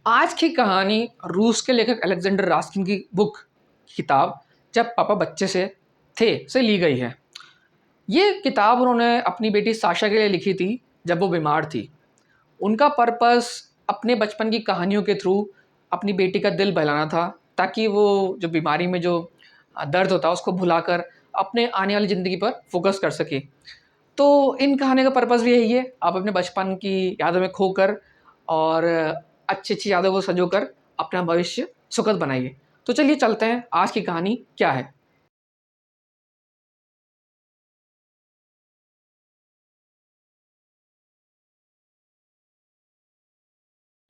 आज की कहानी रूस के लेखक अलेक्जेंडर रास्किन की बुक किताब जब पापा बच्चे से ली गई है। ये किताब उन्होंने अपनी बेटी साशा के लिए लिखी थी जब वो बीमार थी। उनका पर्पस अपने बचपन की कहानियों के थ्रू अपनी बेटी का दिल बहलाना था, ताकि वो जो बीमारी में जो दर्द होता है उसको भुलाकर अपने आने वाली ज़िंदगी पर फोकस कर सके। तो इन कहानियों का पर्पस भी यही है, आप अपने बचपन की यादों में खोकर और अच्छी-अच्छी यादों को सँजोकर अपना भविष्य सुखद बनाइए। तो चलिए चलते हैं, आज की कहानी क्या है?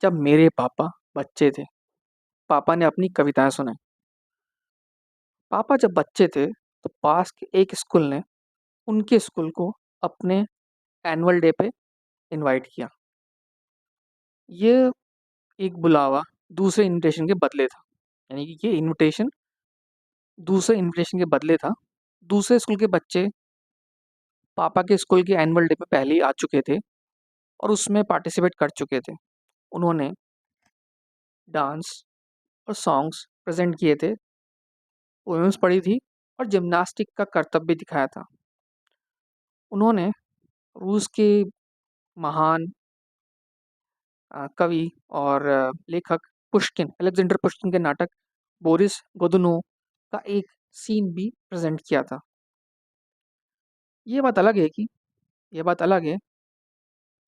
जब मेरे पापा बच्चे थे, पापा ने अपनी कविताएँ सुनाई। पापा जब बच्चे थे, तो पास के एक स्कूल ने उनके स्कूल को अपने एनुअल डे पे इनवाइट किया। ये एक बुलावा दूसरे इन्विटेशन के बदले था। यानी कि ये इन्विटेशन दूसरे इन्विटेशन के बदले था। दूसरे स्कूल के बच्चे पापा के स्कूल के एनुअल डे पे पहले ही आ चुके थे और उसमें पार्टिसिपेट कर चुके थे। उन्होंने डांस और सॉन्ग्स प्रेज़ेंट किए थे, पोएम्स पढ़ी थी और जिम्नास्टिक का करतब भी दिखाया था। उन्होंने रूस के महान कवि और लेखक अलेक्जेंडर पुश्किन के नाटक बोरिस गोदुनोव का एक सीन भी प्रेज़ेंट किया था। ये बात अलग है कि ये बात अलग है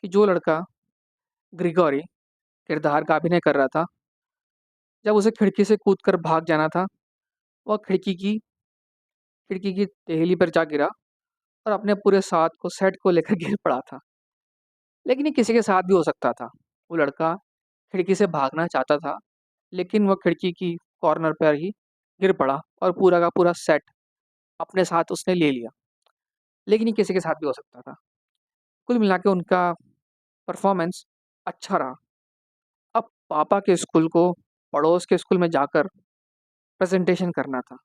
कि जो लड़का ग्रिगोरी किरदार का अभिनय कर रहा था, जब उसे खिड़की से कूदकर भाग जाना था, वह खिड़की की देहली पर जा गिरा और अपने पूरे साथ को सेट को लेकर गिर पड़ा था। लेकिन ये किसी के साथ भी हो सकता था। वो लड़का खिड़की से भागना चाहता था, लेकिन वह खिड़की की कॉर्नर पर ही गिर पड़ा और पूरा का पूरा सेट अपने साथ उसने ले लिया। लेकिन ये किसी के साथ भी हो सकता था। कुल मिला के उनका परफ़ॉर्मेंस अच्छा रहा। अब पापा के स्कूल को पड़ोस के स्कूल में जाकर प्रेज़ेंटेशन करना था।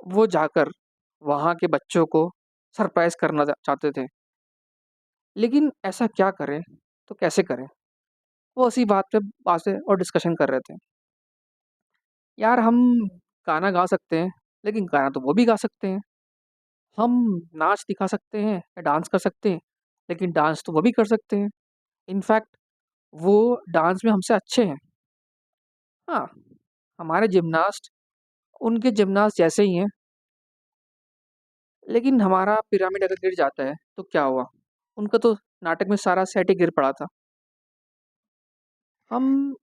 वो जाकर वहाँ के बच्चों को सरप्राइज़ करना चाहते थे। लेकिन ऐसा क्या करें, तो कैसे करें? वो उसी बात पे बातें और डिस्कशन कर रहे थे। यार हम गाना गा सकते हैं, लेकिन गाना तो वो भी गा सकते हैं। हम नाच दिखा सकते हैं या डांस कर सकते हैं, लेकिन डांस तो वो भी कर सकते हैं। इनफैक्ट वो डांस में हमसे अच्छे हैं। हाँ, हमारे जिम्नास्ट उनके जिम्नास्ट जैसे ही हैं, लेकिन हमारा पिरामिड अगर गिर जाता है, तो क्या हुआ? उनका तो नाटक में सारा सेट ही गिर पड़ा था। हम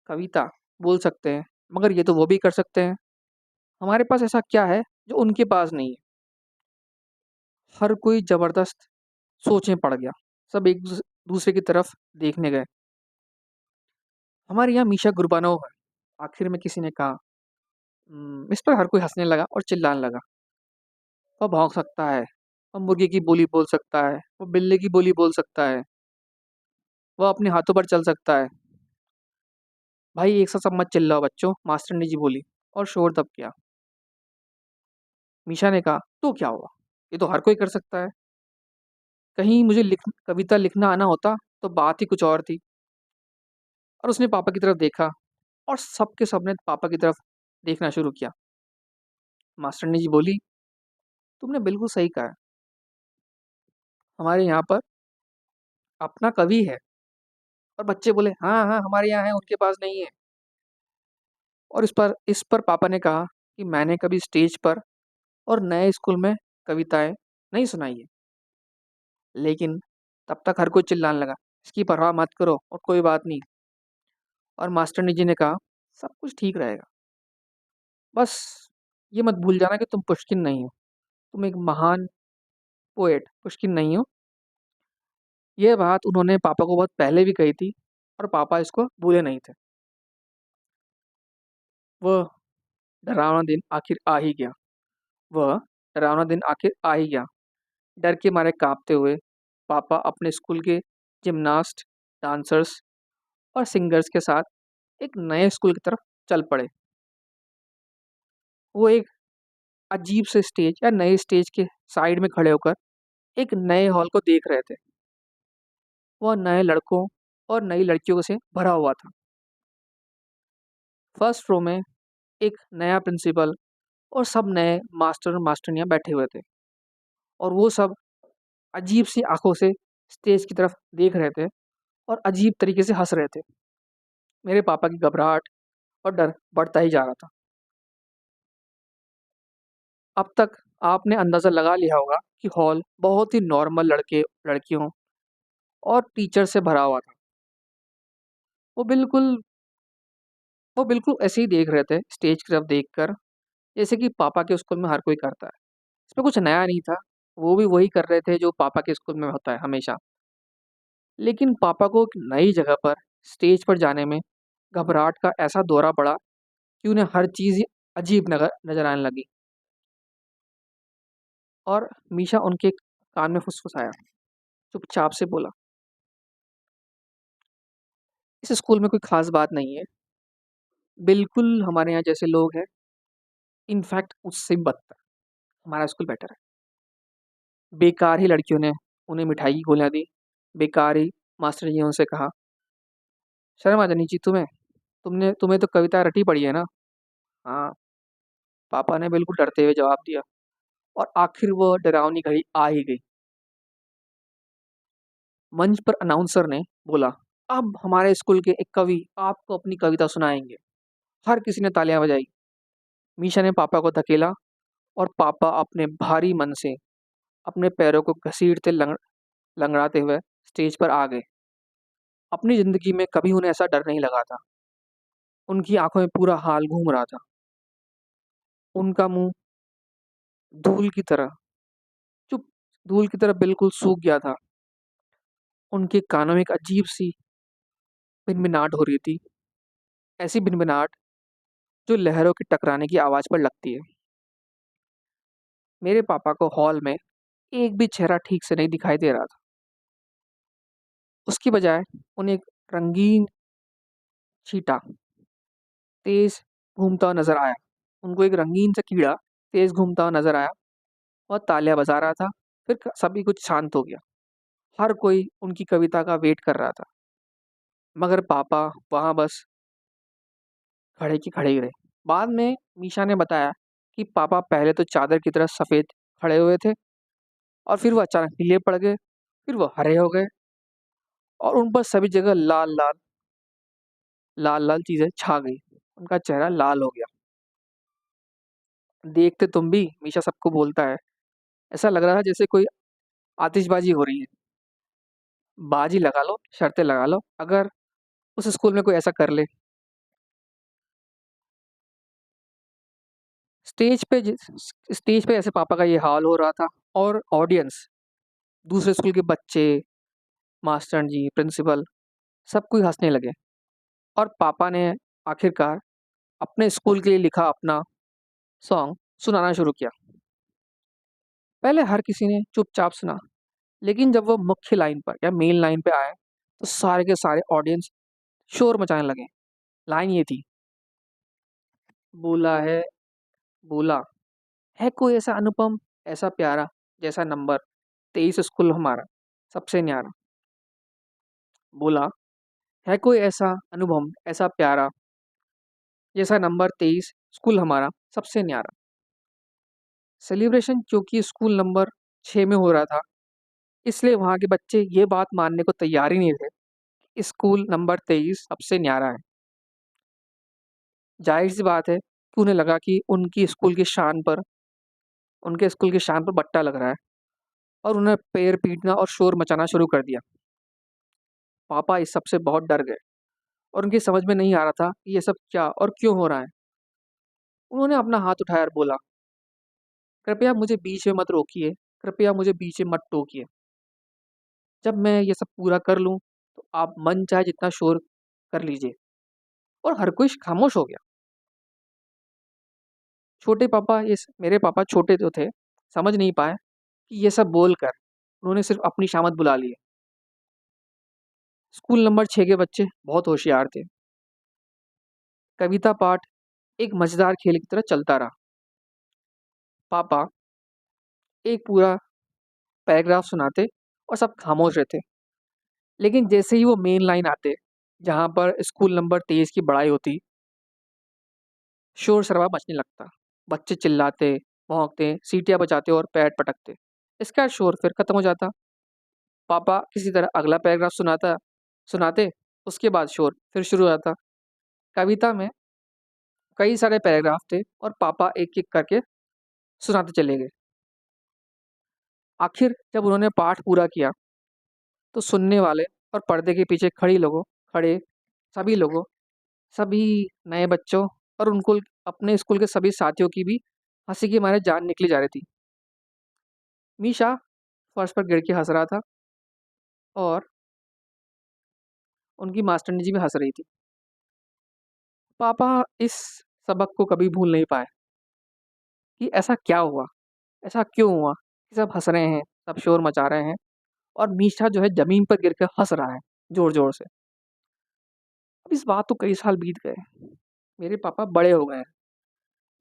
कविता बोल सकते हैं, मगर ये तो वो भी कर सकते हैं। हमारे पास ऐसा क्या है, जो उनके पास नहीं है? हर कोई ज़बरदस्त सोच में पड़ गया। सब एक दूसरे की तरफ देखने गए। हमारे यहाँ मीशा गुरबानोव है। आखिर में किसी ने कहा। इस पर हर कोई हँसने लगा और चिल्लाने लगा। वह भौंक सकता है, वह मुर्गे की बोली बोल सकता है, वह बिल्ली की बोली बोल सकता है, वह अपने हाथों पर चल सकता है। भाई एक साथ सब मत चिल्लाओ बच्चों, मास्टरनी जी बोली और शोर दब गया। मीशा ने कहा, तो क्या हुआ? ये तो हर कोई कर सकता है। कहीं मुझे कविता लिखना आना होता तो बात ही कुछ और थी। और उसने पापा की तरफ देखा और सबने पापा की तरफ देखना शुरू किया। मास्टरनी जी बोली, तुमने बिल्कुल सही कहा है। हमारे यहाँ पर अपना कवि है। और बच्चे बोले, हाँ हाँ हमारे यहाँ है, उनके पास नहीं है। और इस पर पापा ने कहा कि मैंने कभी स्टेज पर और नए स्कूल में कविताएं नहीं सुनाई है। लेकिन तब तक हर कोई चिल्लाने लगा, इसकी परवाह मत करो और कोई बात नहीं। और मास्टरनी जी ने कहा, सब कुछ ठीक रहेगा। बस ये मत भूल जाना कि तुम पुष्किन नहीं हो, तुम एक महान पोएट पुष्किन नहीं हो। ये बात उन्होंने पापा को बहुत पहले भी कही थी और पापा इसको भूले नहीं थे। वह डरावना दिन आखिर आ ही गया। वह डरावना दिन आखिर आ ही गया। डर के मारे काँपते हुए पापा अपने स्कूल के जिम्नास्ट, डांसर्स और सिंगर्स के साथ एक नए स्कूल की तरफ चल पड़े। वो एक अजीब से स्टेज या नए स्टेज के साइड में खड़े होकर एक नए हॉल को देख रहे थे। वह नए लड़कों और नई लड़कियों से भरा हुआ था। फर्स्ट रो में एक नया प्रिंसिपल और सब नए मास्टर और मास्टरनियाँ बैठे हुए थे और वो सब अजीब सी आंखों से स्टेज की तरफ देख रहे थे और अजीब तरीके से हंस रहे थे। मेरे पापा की घबराहट और डर बढ़ता ही जा रहा था। अब तक आपने अंदाज़ा लगा लिया होगा कि हॉल बहुत ही नॉर्मल लड़के लड़कियों और टीचर से भरा हुआ था। वो बिल्कुल वो बिल्कुल ऐसे ही देख रहे थे स्टेज की तरफ देखकर, जैसे कि पापा के स्कूल में हर कोई करता है। इसमें कुछ नया नहीं था, वो भी वही कर रहे थे जो पापा के स्कूल में होता है हमेशा। लेकिन पापा को एक नई जगह पर स्टेज पर जाने में घबराहट का ऐसा दौरा पड़ा कि उन्हें हर चीज़ ही अजीब नगर नज़र आने लगी। और मीशा उनके कान में फुसफुसाया, चुपचाप से बोला, इस स्कूल में कोई खास बात नहीं है, बिल्कुल हमारे यहाँ जैसे लोग हैं, इनफैक्ट उससे भी बदतर, हमारा स्कूल बेटर है। बेकार ही लड़कियों ने उन्हें मिठाई की गोलियां दी, बेकार ही मास्टर जी ने उनसे कहा, शर्म आ जानी चाहिए तुम्हें, तुम्हें तो कविता रटी पड़ी है ना। हाँ, पापा ने बिल्कुल डरते हुए जवाब दिया। और आखिर वो डरावनी घड़ी आ ही गई। मंच पर अनाउंसर ने बोला, अब हमारे स्कूल के एक कवि आपको अपनी कविता सुनाएंगे। हर किसी ने तालियां बजाई। मीशा ने पापा को धकेला और पापा अपने भारी मन से अपने पैरों को घसीटते लंगड़ाते हुए स्टेज पर आ गए। अपनी जिंदगी में कभी उन्हें ऐसा डर नहीं लगा था। उनकी आंखों में पूरा हाल घूम रहा था। उनका मुंह धूल की तरह चुप धूल की तरह बिल्कुल सूख गया था। उनके कानों में एक अजीब सी भिनभिनाहट हो रही थी, ऐसी भिनभिनाहट जो लहरों के टकराने की आवाज पर लगती है। मेरे पापा को हॉल में एक भी चेहरा ठीक से नहीं दिखाई दे रहा था। उसकी बजाय उन्हें एक रंगीन चीटा तेज घूमता हुआ नजर आया। उनको एक रंगीन सा कीड़ा तेज घूमता हुआ नजर आया और तालियां बजा रहा था। फिर सभी कुछ शांत हो गया। हर कोई उनकी कविता का वेट कर रहा था, मगर पापा वहां बस खड़े की खड़े ही रहे। बाद में मीशा ने बताया कि पापा पहले तो चादर की तरह सफेद खड़े हुए थे और फिर वो अचानक नीले पड़ गए, फिर वो हरे हो गए और उन पर सभी जगह लाल लाल लाल लाल चीजें छा गई। उनका चेहरा लाल हो गया। देखते तुम भी, मीशा सबको बोलता है। ऐसा लग रहा है जैसे कोई आतिशबाजी हो रही है। बाजी लगा लो, शर्तें लगा लो, अगर उस स्कूल में कोई ऐसा कर ले। स्टेज पे ऐसे पापा का ये हाल हो रहा था और ऑडियंस, दूसरे स्कूल के बच्चे, मास्टर जी, प्रिंसिपल, सब कोई हंसने लगे। और पापा ने आखिरकार अपने स्कूल के लिए लिखा अपना सॉन्ग सुनाना शुरू किया। पहले हर किसी ने चुपचाप सुना, लेकिन जब वो मुख्य लाइन पर या मेन लाइन पे आए तो सारे के सारे ऑडियंस शोर मचाने लगे। लाइन ये थी, बोला है, बोला है कोई ऐसा अनुपम, ऐसा प्यारा, जैसा नंबर 23 स्कूल हमारा सबसे न्यारा। बोला है कोई ऐसा अनुभव, ऐसा प्यारा, जैसा नंबर 23 स्कूल हमारा सबसे न्यारा। सेलिब्रेशन क्योंकि स्कूल नंबर 6 में हो रहा था, इसलिए वहाँ के बच्चे ये बात मानने को तैयार ही नहीं थे। स्कूल नंबर 23 सबसे न्यारा है। जाहिर सी बात है कि उन्हें लगा कि उनके स्कूल की शान पर बट्टा लग रहा है और उन्हें पैर पीटना और शोर मचाना शुरू कर दिया। पापा इस सब से बहुत डर गए और उनकी समझ में नहीं आ रहा था कि ये सब क्या और क्यों हो रहा है। उन्होंने अपना हाथ उठाया और बोला, कृपया मुझे बीच में मत रोकिए, कृपया मुझे बीच में मत टोकिए। जब मैं ये सब पूरा कर लूँ तो आप मन चाहे जितना शोर कर लीजिए। और हर कोई खामोश हो गया। मेरे पापा छोटे जो थे, समझ नहीं पाए कि ये सब बोलकर उन्होंने सिर्फ अपनी शामत बुला ली है। स्कूल नंबर 6 के बच्चे बहुत होशियार थे। कविता पाठ एक मजेदार खेल की तरह चलता रहा। पापा एक पूरा पैराग्राफ सुनाते और सब खामोश रहते। लेकिन जैसे ही वो मेन लाइन आते, जहाँ पर स्कूल नंबर 23 की बड़ाई होती, शोर शराबा मचने लगता। बच्चे चिल्लाते, भौंकते, सीटियां बजाते और पैर पटकते। इसका शोर फिर खत्म हो जाता। पापा किसी तरह अगला पैराग्राफ सुनाते। उसके बाद शोर फिर शुरू हो जाता। कविता में कई सारे पैराग्राफ थे और पापा एक एक करके सुनाते चले गए। आखिर जब उन्होंने पाठ पूरा किया तो सुनने वाले और पर्दे के पीछे खड़े सभी लोगों, सभी नए बच्चों और उनको अपने स्कूल के सभी साथियों की भी हंसी के मारे जान निकली जा रही थी। मीशा फर्श पर गिर के हंस रहा था और उनकी मास्टरनी जी भी हंस रही थी। पापा इस सबक को कभी भूल नहीं पाए कि ऐसा क्या हुआ, ऐसा क्यों हुआ कि सब हंस रहे हैं, सब शोर मचा रहे हैं और मीशा जो है जमीन पर गिर कर हंस रहा है जोर जोर से। अब इस बात तो कई साल बीत गए, मेरे पापा बड़े हो गए हैं,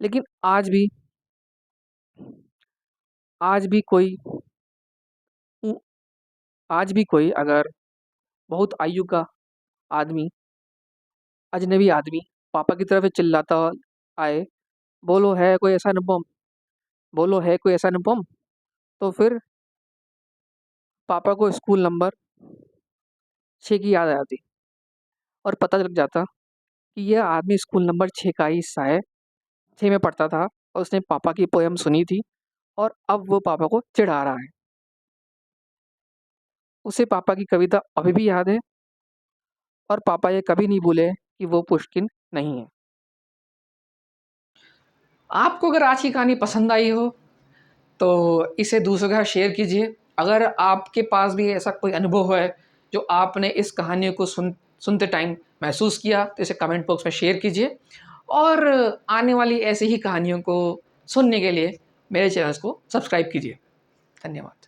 लेकिन आज भी कोई उ- आज भी कोई अगर बहुत आयु का आदमी, अजनबी आदमी पापा की तरफ चिल्लाता आए, बोलो है कोई ऐसा अनुपम, बोलो है कोई ऐसा अनुपम, तो फिर पापा को स्कूल नंबर 6 की याद आ जाती और पता लग जाता कि यह आदमी स्कूल नंबर 6 का ही हिस्सा है। 6 में पढ़ता था और उसने पापा की पोयम सुनी थी और अब वो पापा को चिढ़ा रहा है। उसे पापा की कविता अभी भी याद है और पापा ये कभी नहीं भूले कि वो पुष्किन नहीं है। आपको अगर आज की कहानी पसंद आई हो तो इसे दूसरों के साथ शेयर कीजिए। अगर आपके पास भी ऐसा कोई अनुभव है जो आपने इस कहानी को सुनते टाइम महसूस किया तो इसे कमेंट बॉक्स में शेयर कीजिए और आने वाली ऐसी ही कहानियों को सुनने के लिए मेरे चैनल को सब्सक्राइब कीजिए। धन्यवाद।